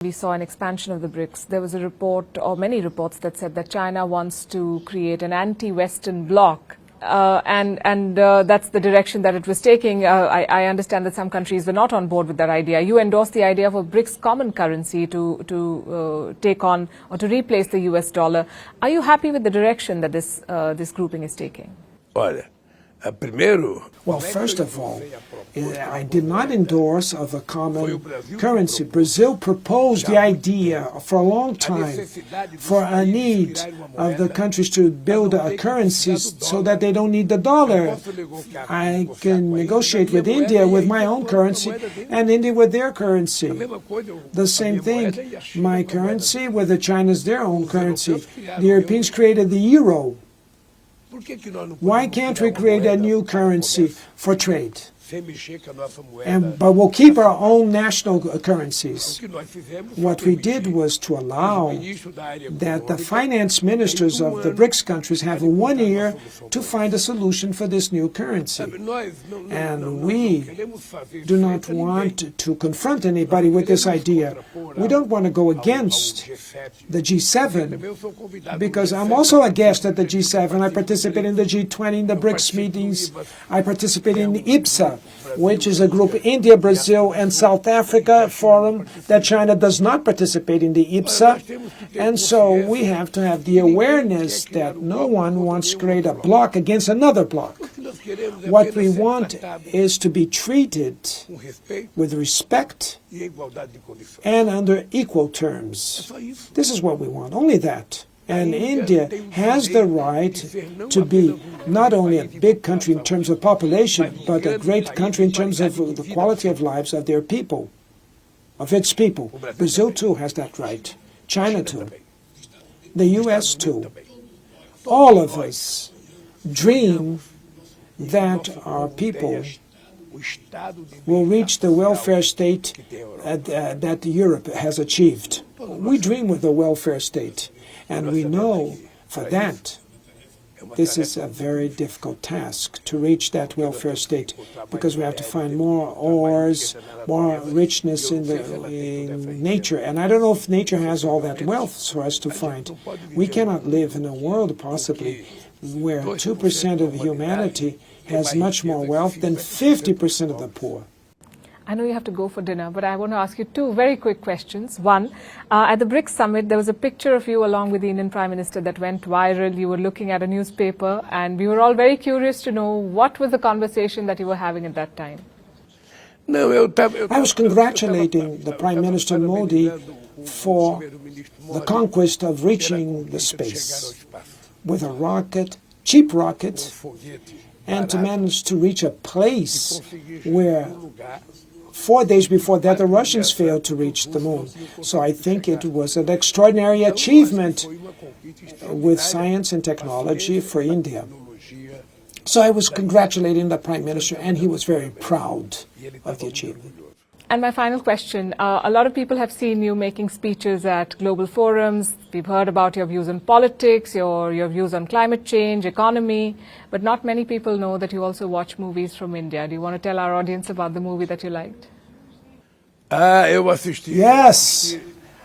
We saw an expansion of the BRICS. There was a report, or many reports, that said that China wants to create an anti-Western bloc, and that's the direction that it was taking. I understand that some countries were not on board with that idea. You endorsed the idea of a BRICS common currency to take on or to replace the US dollar. Are you happy with the direction that this grouping is taking? Well, first of all, I did not endorse of a common currency. Brazil proposed the idea for a long time for a need of the countries to build a currency so that they don't need the dollar. I can negotiate with India with my own currency and India with their currency. The same thing, my currency with the China's their own currency. The Europeans created the euro. Why can't we create a new currency for trade? But we'll keep our own national currencies. What we did was to allow that the finance ministers of the BRICS countries have 1 year to find a solution for this new currency. And we do not want to confront anybody with this idea. We don't want to go against the G7, because I'm also a guest at the G7. I participate in the G20, in the BRICS meetings. I participate in the IPSA, which is a group, India, Brazil, and South Africa forum, that China does not participate in the IPSA. And so we have to have the awareness that no one wants to create a bloc against another bloc. What we want is to be treated with respect and under equal terms. This is what we want, only that. And India has the right to be not only a big country in terms of population, but a great country in terms of the quality of lives of their people, of its people. Brazil too has that right. China too. The US too. All of us dream that our people will reach the welfare state that Europe has achieved. We dream with a welfare state. And we know for that, this is a very difficult task to reach that welfare state, because we have to find more ores, more richness in nature. And I don't know if nature has all that wealth for us to find. We cannot live in a world, possibly, where 2% of humanity has much more wealth than 50% of the poor. I know you have to go for dinner, but I want to ask you two very quick questions. One, at the BRICS Summit, there was a picture of you along with the Indian Prime Minister that went viral. You were looking at a newspaper, and we were all very curious to know what was the conversation that you were having at that time. I was congratulating the Prime Minister Modi for the conquest of reaching the space with a rocket, cheap rocket, and to manage to reach a place where 4 days before that, the Russians failed to reach the moon. So I think it was an extraordinary achievement with science and technology for India. So I was congratulating the Prime Minister, and he was very proud of the achievement. And my final question, a lot of people have seen you making speeches at global forums. We've heard about your views on politics, your views on climate change, economy, but not many people know that you also watch movies from India. Do you want to tell our audience about the movie that you liked? Yes.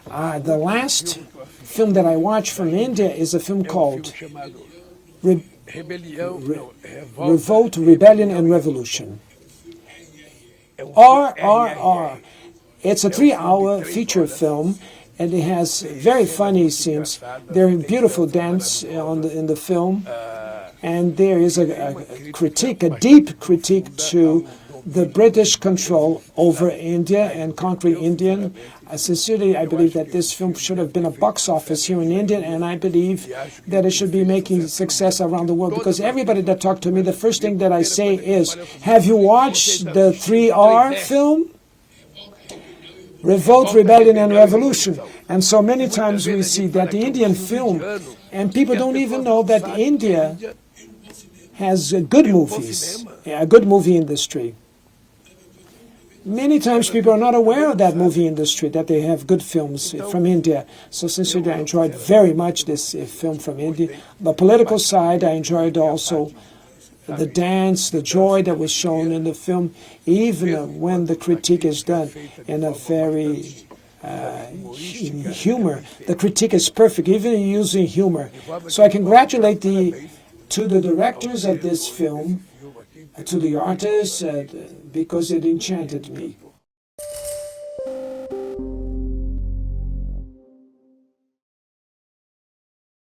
The last film that I watched from India is a film called Revolt, Rebellion, and Revolution. RRR. It's a 3-hour feature film, and it has very funny scenes. There's beautiful dance in the film, and there is a critique, a deep critique to the British control over India and conquering India. Sincerely, I believe that this film should have been a box office here in India, and I believe that it should be making success around the world, because everybody that talks to me, the first thing that I say is, have you watched the 3R film? Revolt, Rebellion, and Revolution. And so many times we see that the Indian film, and people don't even know that India has good movies, a good movie industry. Many times people are not aware of that movie industry, that they have good films from India. So sincerely, I enjoyed very much this film from India. The political side, I enjoyed also the dance, the joy that was shown in the film, even when the critique is done in a very humor. The critique is perfect, even using humor. So I congratulate to the directors of this film, to the artists, because it enchanted me.